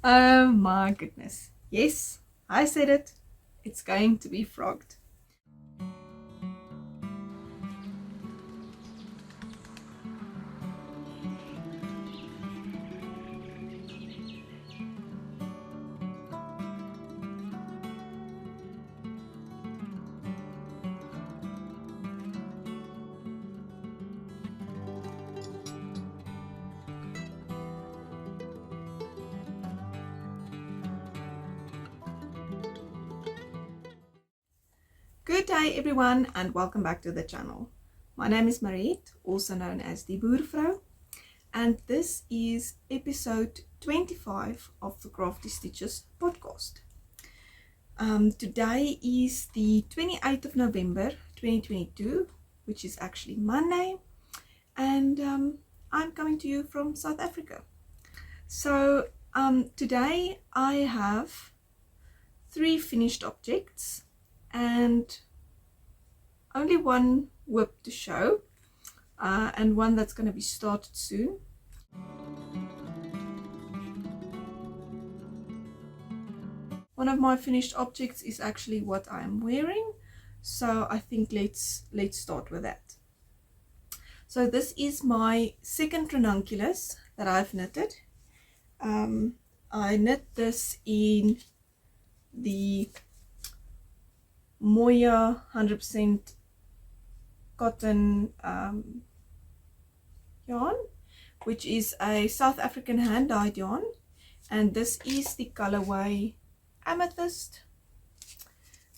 Oh my goodness. Yes, I said it. It's going to be frogged. Good day everyone and welcome back to the channel. My name is Mariette, also known as the Boervrou, and this is episode 25 of the Crafty Stitches Podcast. Today is the 28th of November 2022, which is actually Monday, and I'm coming to you from South Africa. So today I have 3 finished objects and only one whip to show, and one that's going to be started soon. One of my finished objects is actually what I'm wearing, so I think let's start with that. So this is my second ranunculus that I've knitted. I knit this in the Moya 100% cotton yarn, which is a South African hand-dyed yarn, and this is the colorway Amethyst,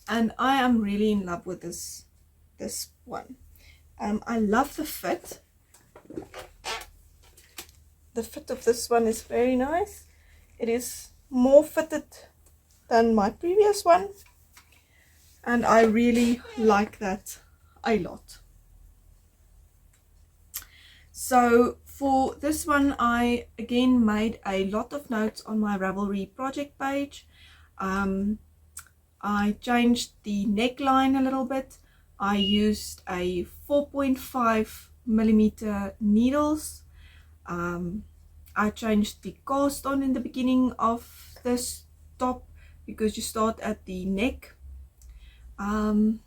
and I am really in love with this one. I love the fit. The fit of this one is very nice. It is more fitted than my previous one, and I really like that a lot. So for this one, I again made a lot of notes on my Ravelry Project Page. I changed the neckline a little bit. I used a 4.5 millimeter needles. I changed the cast on in the beginning of this top because you start at the neck. Then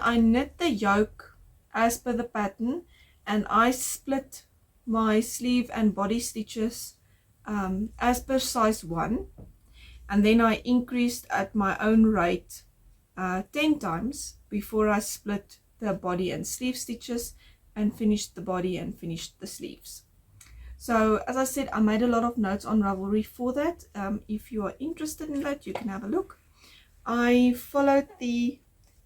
I knit the yoke as per the pattern, and I split my sleeve and body stitches as per size 1, and then I increased at my own rate 10 times before I split the body and sleeve stitches and finished the body and finished the sleeves. So as I said, I made a lot of notes on Ravelry for that. If you are interested in that, you can have a look. I followed the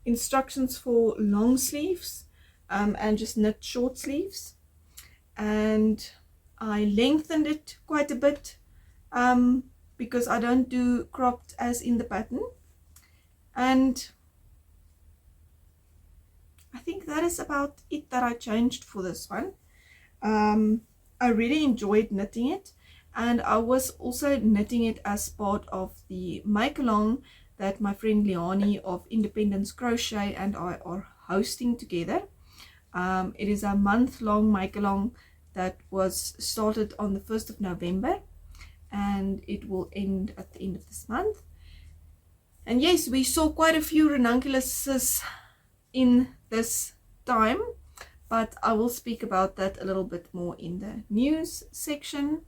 instructions for long sleeves and just knit short sleeves, and I lengthened it quite a bit because I don't do cropped as in the pattern, and I think that is about it that I changed for this one. I really enjoyed knitting it, and I was also knitting it as part of the make along that my friend Leanie of Independence Crochet and I are hosting together. It is a month-long make-along that was started on the 1st of November, and it will end at the end of this month. And yes, we saw quite a few ranunculuses in this time, but I will speak about that a little bit more in the news section.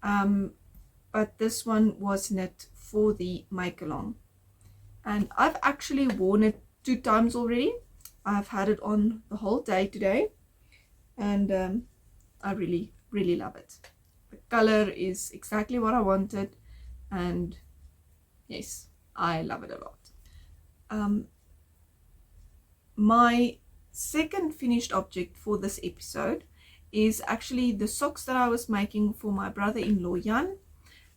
But this one was knit for the make-along, and I've actually worn it 2 times already. I've had it on the whole day today, and I really love it. The color is exactly what I wanted, and yes, I love it a lot. My second finished object for this episode is actually the socks that I was making for my brother-in-law Jan,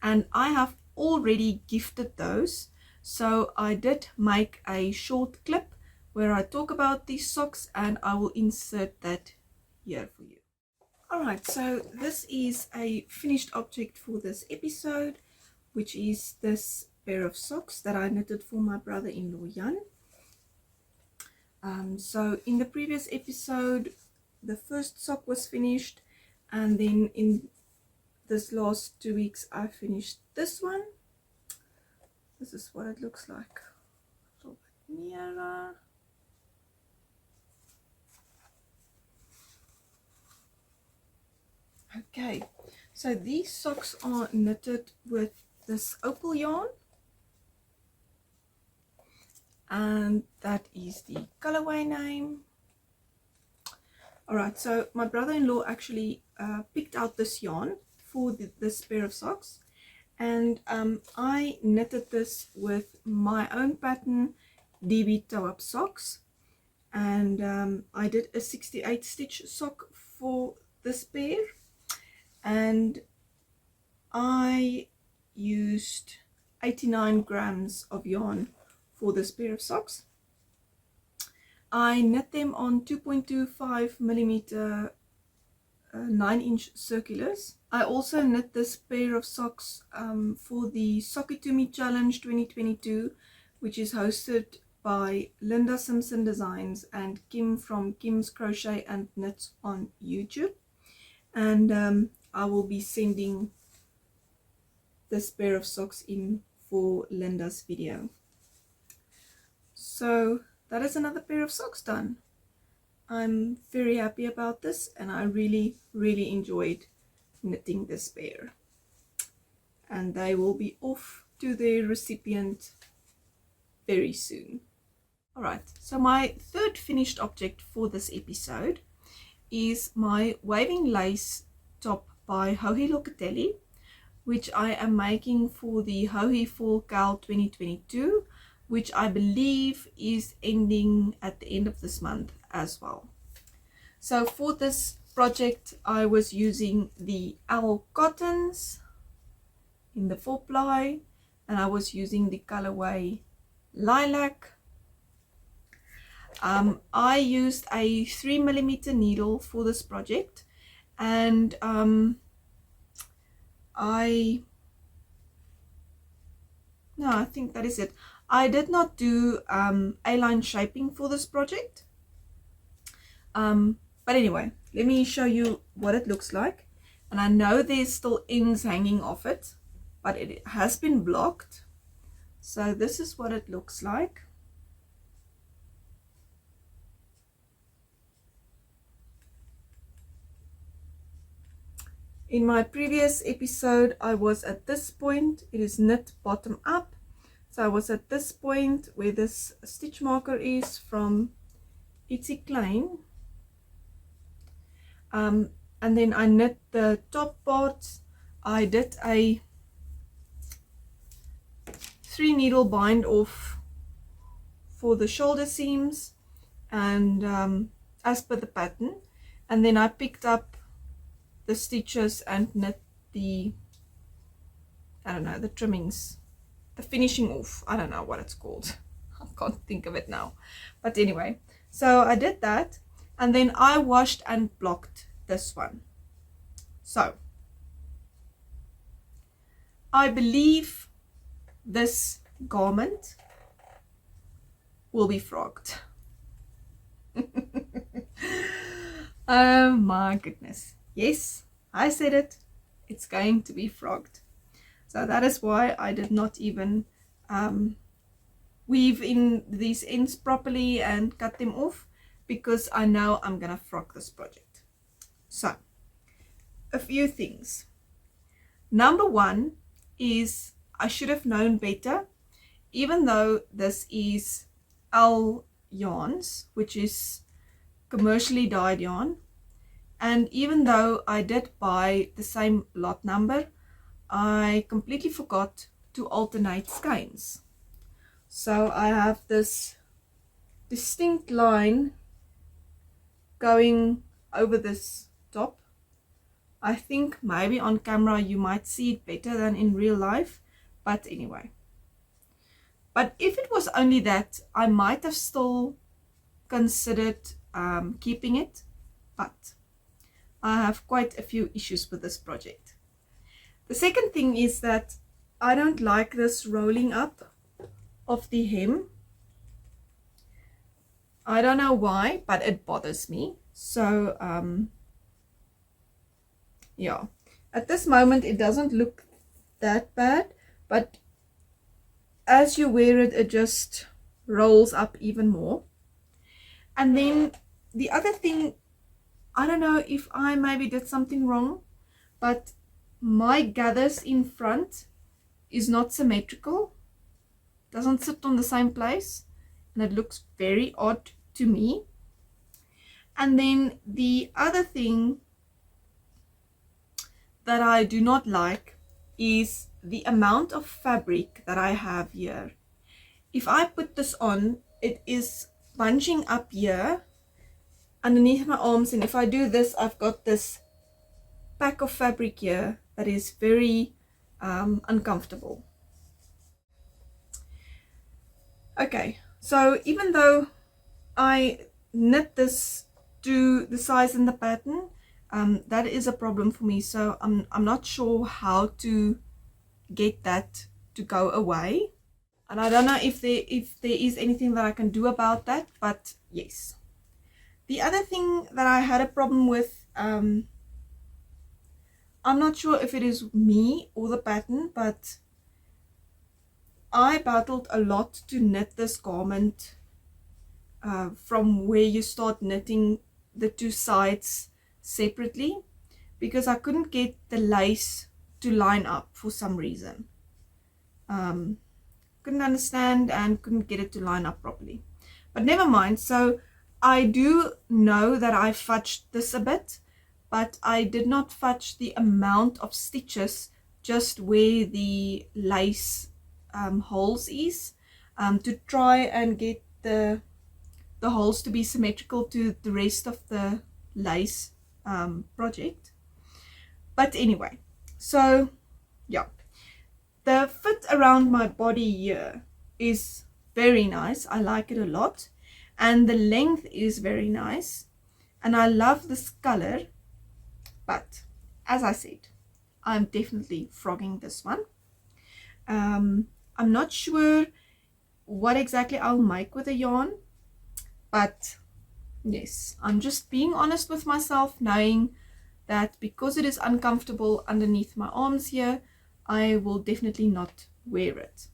and I have already gifted those. So I did make a short clip where I talk about these socks, and I will insert that here for you. Alright, so this is a finished object for this episode, which is this pair of socks that I knitted for my brother-in-law Jan. So in the previous episode, the first sock was finished, and then in this last 2 weeks I finished this one. This is what it looks like. A little bit nearer. Okay, so these socks are knitted with this opal yarn, and that is the colorway name. Alright, so my brother-in-law actually picked out this yarn for this pair of socks, and I knitted this with my own pattern DB toe-up socks, and I did a 68 stitch sock for this pair, and I used 89 grams of yarn for this pair of socks. I knit them on 2.25 millimeter 9-inch circulars. I also knit this pair of socks for the Sock It To Me Challenge 2022, which is hosted by Linda Simpson Designs and Kim from Kim's Crochet and Knits on YouTube. And I will be sending this pair of socks in for Linda's video. So that is another pair of socks done. I'm very happy about this, and I really enjoyed knitting this pair. And they will be off to their recipient very soon. Alright, so my third finished object for this episode is my waving lace top by Joji Locatelli, which I am making for the Joji Fall Cowl 2022, which I believe is ending at the end of this month as well. So for this project I was using the owl cottons in the 4-ply, and I was using the colorway lilac. I used a 3mm needle for this project, and I think that is it. I did not do A-line shaping for this project, but anyway, let me show you what it looks like. And I know there's still ends hanging off it, but it has been blocked. So this is what it looks like. In my previous episode I was at this point. It is knit bottom up. So I was at this point where this stitch marker is from Itsy Klein. And then I knit the top part. I did a 3 needle bind off for the shoulder seams, and as per the pattern. And then I picked up the stitches and knit the, I don't know, the trimmings, the finishing off. I don't know what it's called. I can't think of it now. But anyway, so I did that, and then I washed and blocked this one. So I believe this garment will be frogged. Oh my goodness. Yes, I said it. It's going to be frogged. So that is why I did not even weave in these ends properly and cut them off, because I know I'm gonna frog this project. So a few things. Number one is I should have known better. Even though this is L yarns, which is commercially dyed yarn, and even though I did buy the same lot number, I completely forgot to alternate skeins. So I have this distinct line going over this top. I think maybe on camera you might see it better than in real life, but anyway. But if it was only that, I might have still considered keeping it, but I have quite a few issues with this project. The second thing is that I don't like this rolling up of the hem. I don't know why, but it bothers me. So yeah, At this moment it doesn't look that bad, but as you wear it, it just rolls up even more. And then the other thing, I don't know if I maybe did something wrong, but my gathers in front is not symmetrical, doesn't sit on the same place, and it looks very odd to me. And then the other thing that I do not like is the amount of fabric that I have here. If I put this on, it is bunching up here underneath my arms, and if I do this, I've got this pack of fabric here that is very uncomfortable. Okay, so even though I knit this to the size and the pattern, that is a problem for me, so I'm not sure how to get that to go away, and I don't know if there is anything that I can do about that. But yes, the other thing that I had a problem with, I'm not sure if it is me or the pattern, but I battled a lot to knit this garment from where you start knitting the two sides separately, because I couldn't get the lace to line up for some reason. Couldn't understand and couldn't get it to line up properly, but never mind. So I do know that I fudged this a bit, but I did not fudge the amount of stitches just where the lace holes is, to try and get the holes to be symmetrical to the rest of the lace project. But anyway, so yeah, the fit around my body here is very nice. I like it a lot, and the length is very nice, and I love this color. But as I said, I'm definitely frogging this one. I'm not sure what exactly I'll make with the yarn, but yes, I'm just being honest with myself, knowing that because it is uncomfortable underneath my arms here, I will definitely not wear it.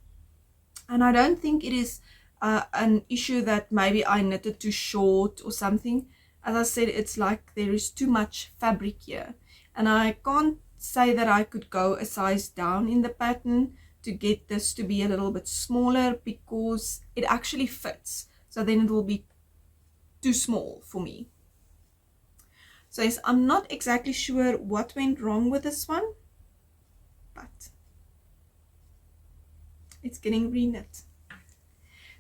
And I don't think it is an issue that maybe I knitted too short or something. As I said, it's like there is too much fabric here, and I can't say that I could go a size down in the pattern to get this to be a little bit smaller, because it actually fits, so then it will be too small for me. So yes, I'm not exactly sure what went wrong with this one, but it's getting reknit.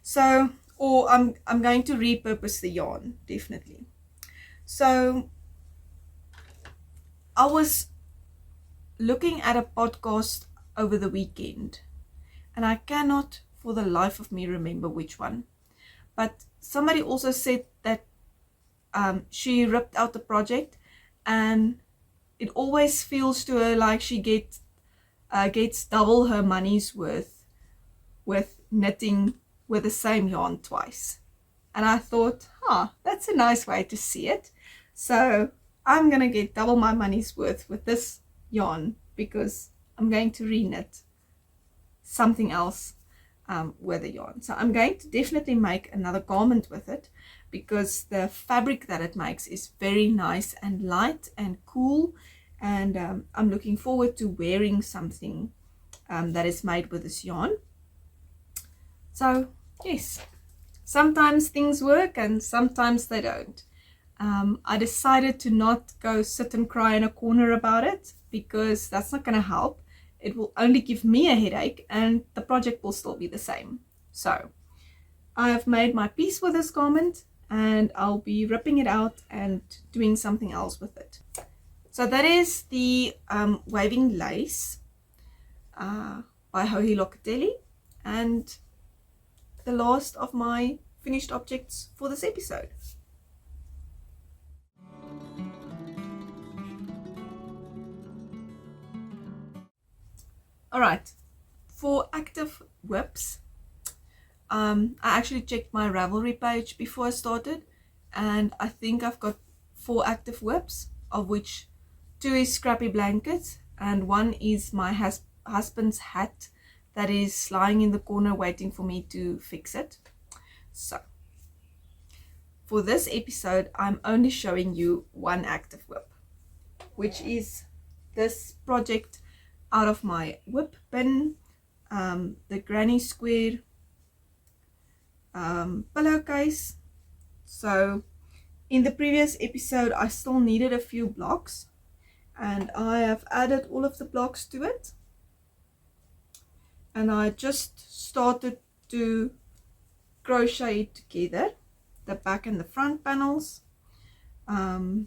So, or I'm going to repurpose the yarn, definitely. So I was looking at a podcast over the weekend, and I cannot for the life of me remember which one, but somebody also said that she ripped out the project, and it always feels to her like she gets double her money's worth with knitting with the same yarn twice. And I thought, that's a nice way to see it. So I'm gonna get double my money's worth with this yarn, because I'm going to reknit something else with the yarn. So I'm going to definitely make another garment with it, because the fabric that it makes is very nice and light and cool, and I'm looking forward to wearing something that is made with this yarn. So yes, sometimes things work and sometimes they don't. I decided to not go sit and cry in a corner about it, because that's not going to help. It will only give me a headache, and the project will still be the same. So I have made my peace with this garment, and I'll be ripping it out and doing something else with it. So that is the Waving Lace by Johi Locatelli, and the last of my finished objects for this episode. Alright, for active whips, I actually checked my Ravelry page before I started, and I think I've got 4 active whips, of which 2 is Scrappy blankets, and one is my husband's hat that is lying in the corner waiting for me to fix it. So for this episode, I'm only showing you one active whip, which is this project out of my whip bin, the granny square pillowcase. So in the previous episode, I still needed a few blocks, and I have added all of the blocks to it. And I just started to crochet it together, the back and the front panels. So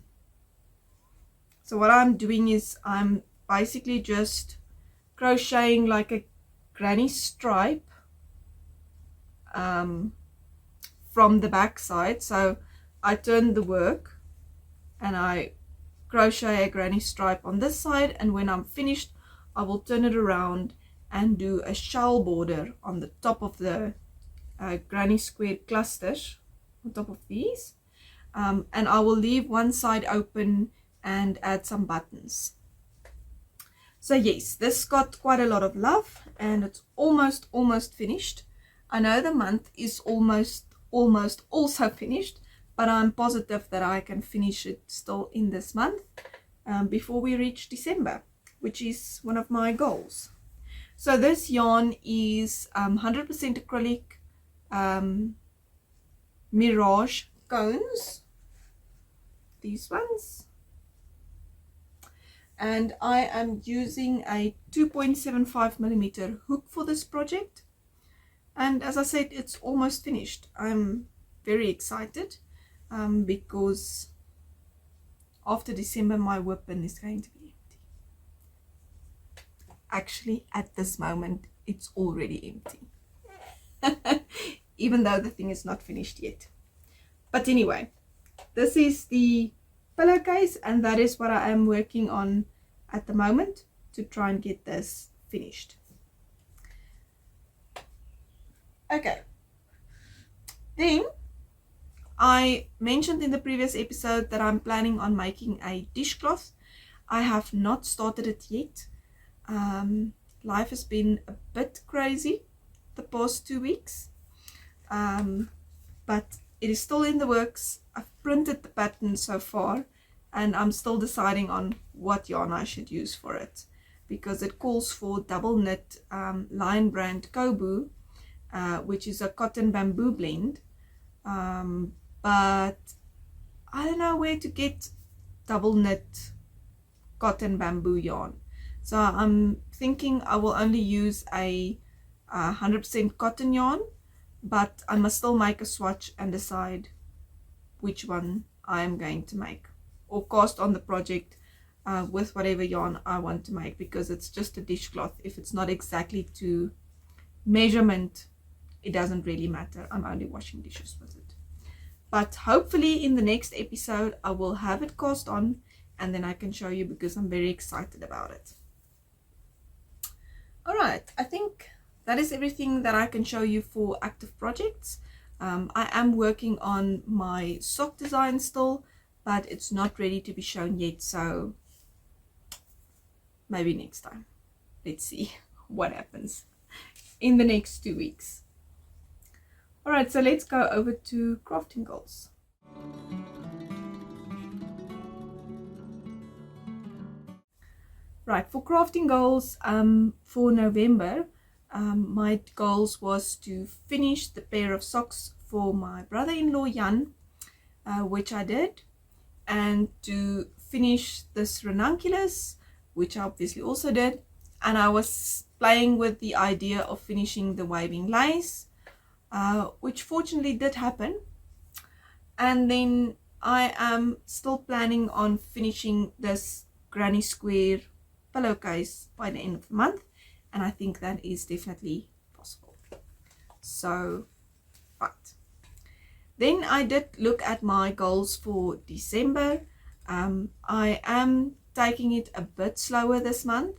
what I'm doing is I'm basically just crocheting like a granny stripe from the back side. So I turn the work and I crochet a granny stripe on this side, and when I'm finished I will turn it around and do a shell border on the top of the granny square clusters on top of these, and I will leave one side open and add some buttons. So yes, this got quite a lot of love and it's almost finished. I know the month is almost also finished, but I'm positive that I can finish it still in this month before we reach December, which is one of my goals. So this yarn is 100% acrylic Mirage cones, these ones, and I am using a 2.75mm hook for this project. And as I said, it's almost finished. I'm very excited because after December my whip bin is going to be empty. Actually, at this moment it's already empty even though the thing is not finished yet. But anyway, this is the pillowcase, and that is what I am working on at the moment to try and get this finished. Okay, then I mentioned in the previous episode that I'm planning on making a dishcloth. I have not started it yet. Life has been a bit crazy the past 2 weeks, but it is still in the works. I've printed the pattern so far, and I'm still deciding on what yarn I should use for it, because it calls for double knit Lion brand Kobu, which is a cotton bamboo blend, but I don't know where to get double knit cotton bamboo yarn. So I'm thinking I will only use a 100% cotton yarn, but I must still make a swatch and decide which one I am going to make, or cast on the project with whatever yarn I want to make, because it's just a dishcloth. If it's not exactly to measurement, it doesn't really matter. I'm only washing dishes with it. But hopefully in the next episode I will have it cast on, and then I can show you, because I'm very excited about it. Alright, I think that is everything that I can show you for active projects. I am working on my sock design still, but it's not ready to be shown yet, so maybe next time. Let's see what happens in the next 2 weeks. Alright, so let's go over to crafting goals. Right, for crafting goals for November, my goals was to finish the pair of socks for my brother-in-law Jan, which I did, and to finish this Ranunculus, which I obviously also did, and I was playing with the idea of finishing the waving lace, which fortunately did happen. And then I am still planning on finishing this granny square pillowcase by the end of the month, and I think that is definitely possible. So right, then I did look at my goals for December. I am taking it a bit slower this month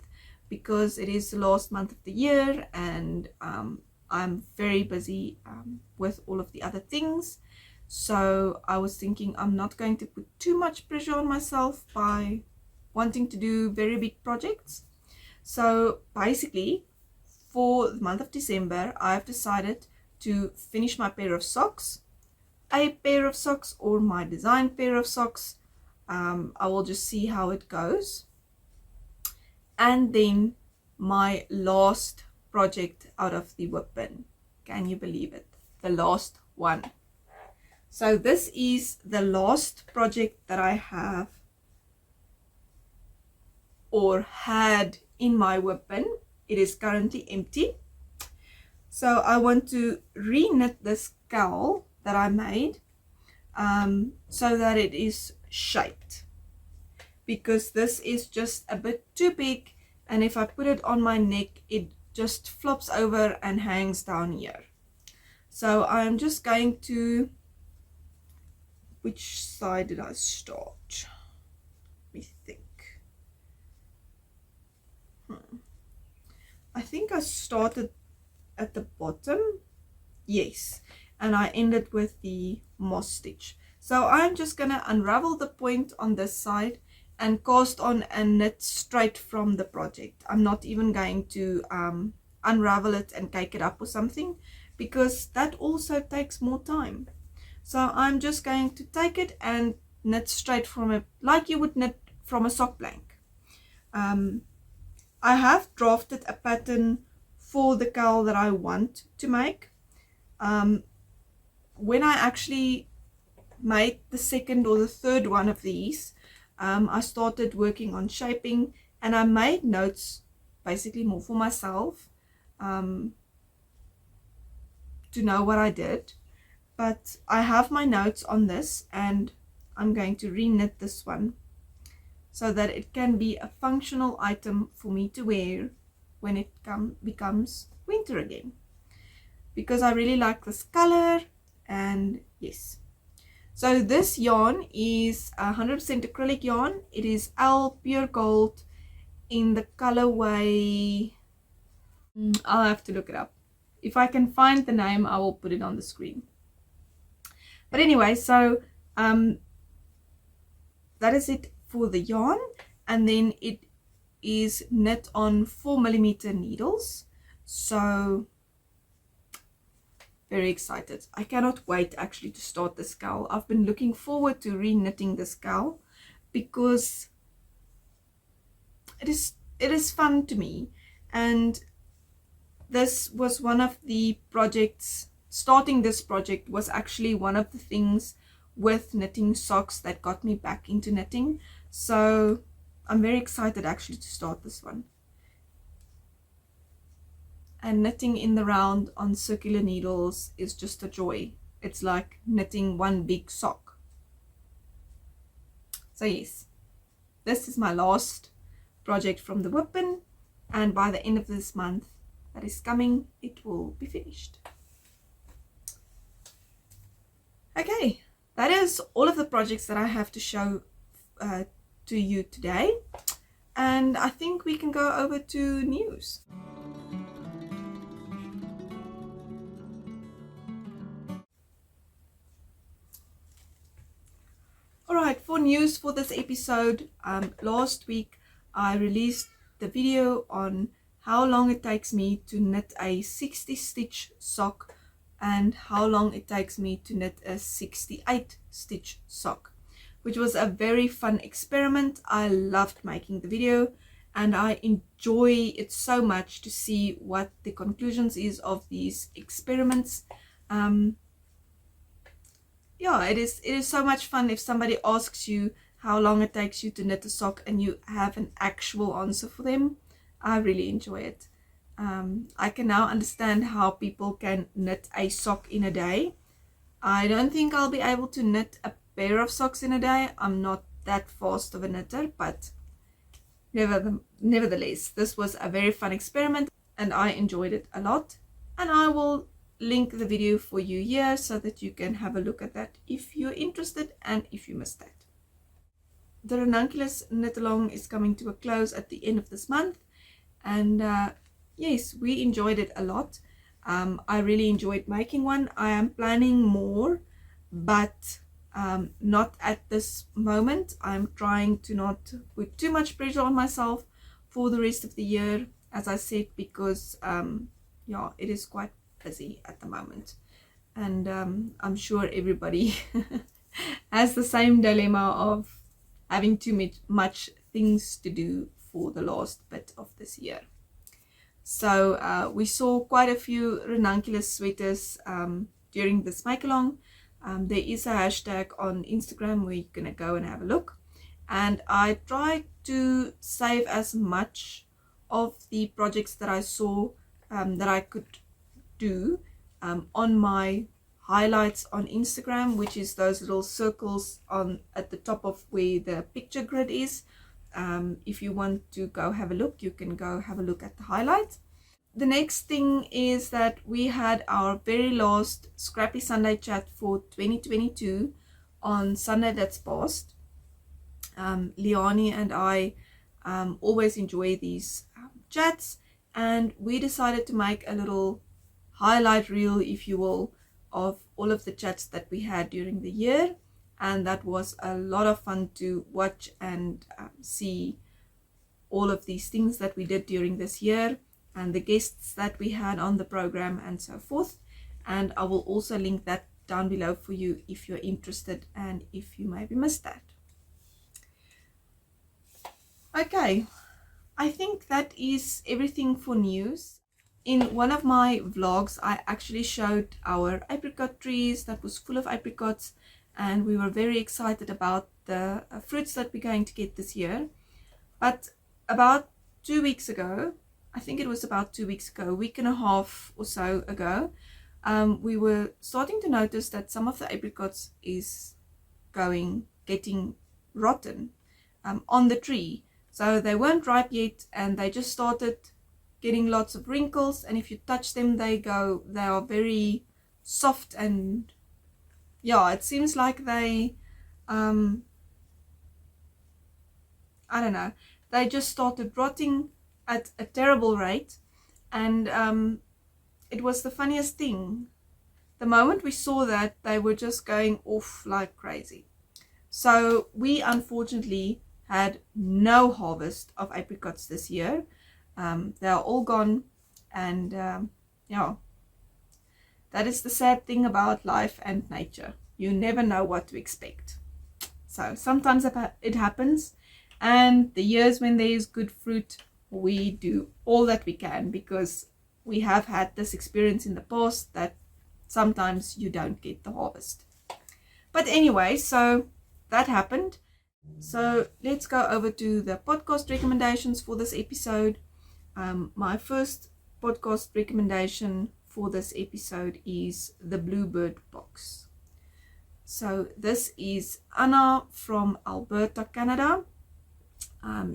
because it is the last month of the year, and I'm very busy with all of the other things. So I was thinking I'm not going to put too much pressure on myself by wanting to do very big projects. So basically, for the month of December, I've decided to finish my pair of socks, a pair of socks or my design pair of socks. I will just see how it goes. And then my last project out of the whip bin. Can you believe it? The last one. So this is the last project that I have or had in my whip bin. It is currently empty. So I want to re-knit this cowl that I made so that it is shaped, because this is just a bit too big, and if I put it on my neck it just flops over and hangs down here. So I'm just going to, which side did I start? Let me think. I think I started at the bottom, yes, and I ended with the moss stitch. So I'm just gonna unravel the point on this side and cast on and knit straight from the project. I'm not even going to unravel it and cake it up or something, because that also takes more time. So I'm just going to take it and knit straight from it, like you would knit from a sock blank. I have drafted a pattern for the cowl that I want to make. When I actually made the second or the third one of these, I started working on shaping, and I made notes basically more for myself to know what I did. But I have my notes on this, and I'm going to re-knit this one so that it can be a functional item for me to wear when it becomes winter again, because I really like this color. And yes, so this yarn is 100% acrylic yarn. It is L pure gold in the colorway, I'll have to look it up. If I can find the name, I will put it on the screen. But anyway, so that is it for the yarn, and then it is knit on 4mm needles. So very excited. I cannot wait actually to start this cowl. I've been looking forward to re-knitting this cowl because it is fun to me, and this was one of the projects. Starting this project was actually one of the things with knitting socks that got me back into knitting. So I'm very excited actually to start this one. And knitting in the round on circular needles is just a joy. It's like knitting one big sock. So yes, this is my last project from the whip bin, and by the end of this month that is coming, it will be finished. Okay, that is all of the projects that I have to show to you today, and I think we can go over to news. Alright, for news for this episode, last week I released the video on how long it takes me to knit a 60 stitch sock and how long it takes me to knit a 68 stitch sock, which was a very fun experiment. I loved making the video, and I enjoy it so much to see what the conclusions is of these experiments. Yeah, it is so much fun if somebody asks you how long it takes you to knit a sock and you have an actual answer for them. I really enjoy it. I can now understand how people can knit a sock in a day. I don't think I'll be able to knit a pair of socks in a day. I'm not that fast of a knitter, but nevertheless, this was a very fun experiment and I enjoyed it a lot. And I will link the video for you here so that you can have a look at that if you're interested and if you missed that. The Ranunculus knit along is coming to a close at the end of this month, and yes, we enjoyed it a lot. I really enjoyed making one. I am planning more, but not at this moment. I'm trying to not put too much pressure on myself for the rest of the year, as I said, because yeah, it is quite busy at the moment, and I'm sure everybody has the same dilemma of having too much things to do for the last bit of this year. So we saw quite a few Ranunculus sweaters during this make-along. There is a hashtag on Instagram where you're going to go and have a look. And I tried to save as much of the projects that I saw that I could do on my highlights on Instagram, which is those little circles at the top of where the picture grid is. If you want to go have a look, you can go have a look at the highlights. The next thing is that we had our very last Scrappy Sunday chat for 2022 on Sunday that's passed. Leanie and I always enjoy these chats, and we decided to make a little highlight reel, if you will, of all of the chats that we had during the year. And that was a lot of fun to watch and see all of these things that we did during this year and the guests that we had on the program and so forth. And I will also link that down below for you if you're interested and if you maybe missed that. Okay, I think that is everything for news. In one of my vlogs, I actually showed our apricot trees that was full of apricots, and we were very excited about the fruits that we're going to get this year. But about 2 weeks ago, I think it was about 2 weeks ago, a week and a half or so ago, we were starting to notice that some of the apricots is getting rotten on the tree. So they weren't ripe yet, and they just started getting lots of wrinkles, and if you touch them, they are very soft, and yeah, it seems like they I don't know, they just started rotting at a terrible rate. And it was the funniest thing. The moment we saw that, they were just going off like crazy. So we unfortunately had no harvest of apricots this year. They are all gone, and yeah, that is the sad thing about life and nature. You never know what to expect. So sometimes it happens, and the years when there is good fruit, we do all that we can, because we have had this experience in the past that sometimes you don't get the harvest. But anyway, so that happened. So let's go over to the podcast recommendations for this episode. My first podcast recommendation for this episode is the Bluebird box. So this is Anna from Alberta, Canada.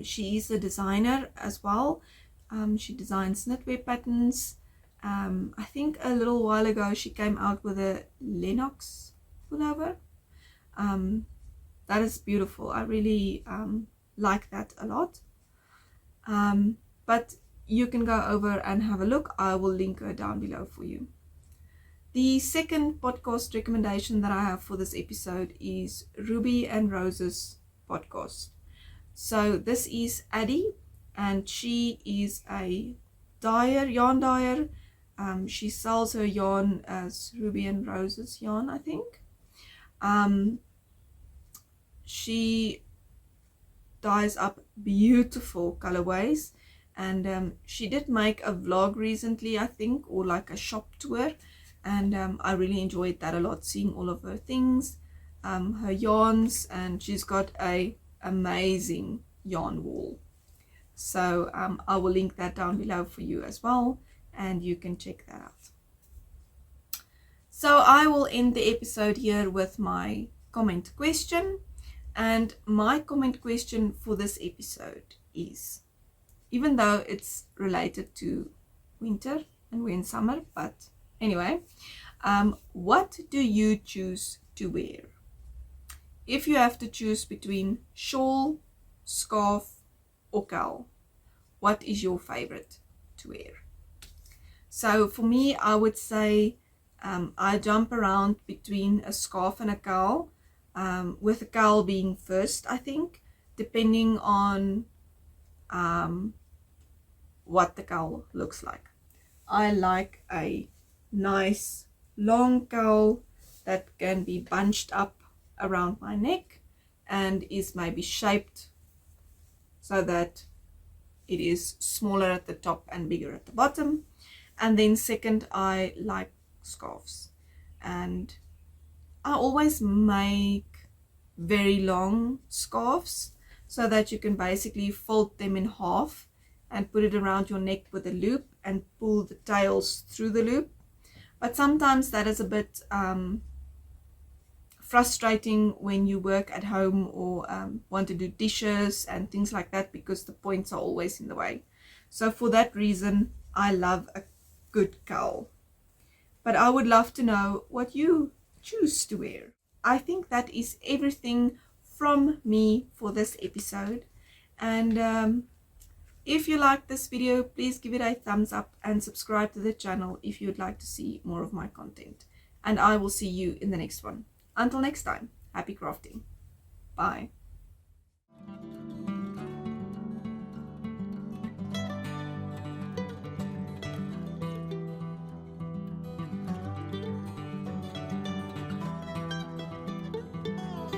She is a designer as well. She designs knitwear patterns. I think a little while ago she came out with a Lennox pullover. That is beautiful. I really like that a lot. But you can go over and have a look. I will link her down below for you. The second podcast recommendation that I have for this episode is Ruby and Rose's podcast. So this is Addie, and she is a yarn dyer. She sells her yarn as Ruby and Rose's yarn, I think. She dyes up beautiful colorways, and she did make a vlog recently, I think, or like a shop tour, and I really enjoyed that a lot, seeing all of her things, her yarns, and she's got a amazing yarn wall. So I will link that down below for you as well, and you can check that out. So I will end the episode here with my comment question. And my comment question for this episode is, even though it's related to winter and we're in summer, but anyway, what do you choose to wear? If you have to choose between shawl, scarf, or cowl, what is your favorite to wear? So for me, I would say I jump around between a scarf and a cowl. With the cowl being first, I think, depending on what the cowl looks like. I like a nice long cowl that can be bunched up around my neck and is maybe shaped so that it is smaller at the top and bigger at the bottom. And then second, I like scarves, and I always make very long scarves so that you can basically fold them in half and put it around your neck with a loop and pull the tails through the loop. But sometimes that is a bit frustrating when you work at home or want to do dishes and things like that, because the points are always in the way. So for that reason, I love a good cowl. But I would love to know what you choose to wear. I think that is everything from me for this episode. And if you like this video, please give it a thumbs up and subscribe to the channel if you would like to see more of my content. And I will see you in the next one. Until next time, happy crafting. Bye.